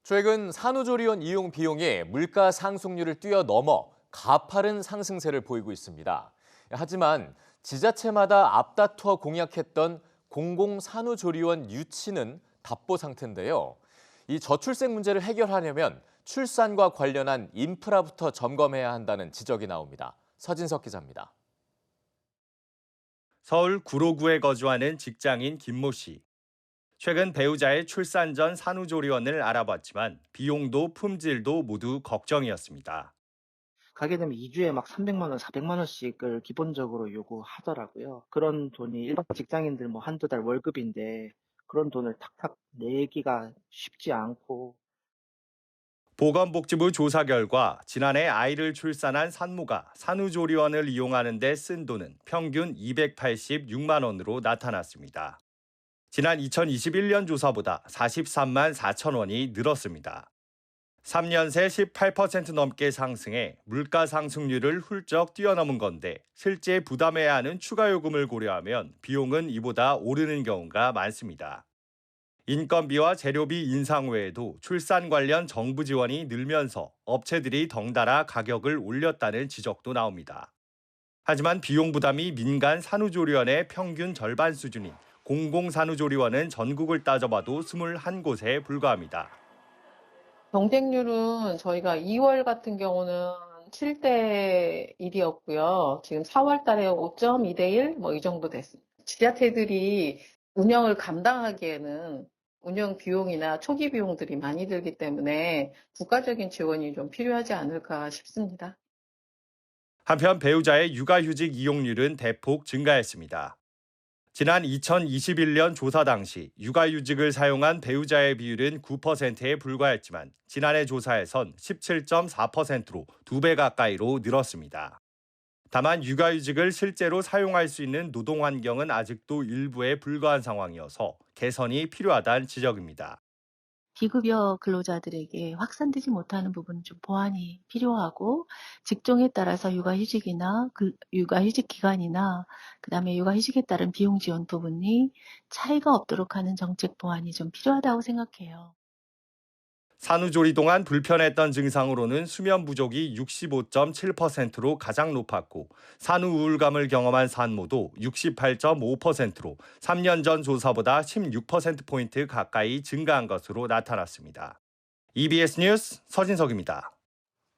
최근 산후조리원 이용 비용이 물가 상승률을 뛰어넘어 가파른 상승세를 보이고 있습니다. 하지만 지자체마다 앞다투어 공약했던 공공산후조리원 유치는 답보 상태인데요. 이 저출생 문제를 해결하려면 출산과 관련한 인프라부터 점검해야 한다는 지적이 나옵니다. 서진석 기자입니다. 서울 구로구에 거주하는 직장인 김모 씨. 최근 배우자의 출산 전 산후조리원을 알아봤지만 비용도 품질도 모두 걱정이었습니다. 가게 되면 2주에 막 300만 원, 400만 원씩을 기본적으로 요구하더라고요. 그런 돈이 일반 직장인들 뭐 한두 달 월급인데 그런 돈을 탁탁 내기가 쉽지 않고. 보건복지부 조사 결과 지난해 아이를 출산한 산모가 산후조리원을 이용하는 데 쓴 돈은 평균 286만 원으로 나타났습니다. 지난 2021년 조사보다 43만 4천 원이 늘었습니다. 3년 새 18% 넘게 상승해 물가 상승률을 훌쩍 뛰어넘은 건데 실제 부담해야 하는 추가 요금을 고려하면 비용은 이보다 오르는 경우가 많습니다. 인건비와 재료비 인상 외에도 출산 관련 정부 지원이 늘면서 업체들이 덩달아 가격을 올렸다는 지적도 나옵니다. 하지만 비용 부담이 민간 산후조리원의 평균 절반 수준인 공공산후조리원은 전국을 따져봐도 21곳에 불과합니다. 경쟁률은 저희가 2월 같은 경우는 7대 1이었고요. 지금 4월 달에 5.2대 1 뭐 이 정도 됐습니다. 지자체들이 운영을 감당하기에는 운영 비용이나 초기 비용들이 많이 들기 때문에 국가적인 지원이 좀 필요하지 않을까 싶습니다. 한편 배우자의 육아휴직 이용률은 대폭 증가했습니다. 지난 2021년 조사 당시 육아휴직을 사용한 배우자의 비율은 9%에 불과했지만 지난해 조사에선 17.4%로 2배 가까이로 늘었습니다. 다만 육아휴직을 실제로 사용할 수 있는 노동 환경은 아직도 일부에 불과한 상황이어서 개선이 필요하다는 지적입니다. 비급여 근로자들에게 확산되지 못하는 부분은 좀 보완이 필요하고 직종에 따라서 육아휴직이나 육아휴직 기간이나 그다음에 육아휴직에 따른 비용 지원 부분이 차이가 없도록 하는 정책 보완이 좀 필요하다고 생각해요. 산후조리 동안 불편했던 증상으로는 수면 부족이 65.7%로 가장 높았고 산후 우울감을 경험한 산모도 68.5%로 3년 전 조사보다 16%포인트 가까이 증가한 것으로 나타났습니다. EBS 뉴스 서진석입니다.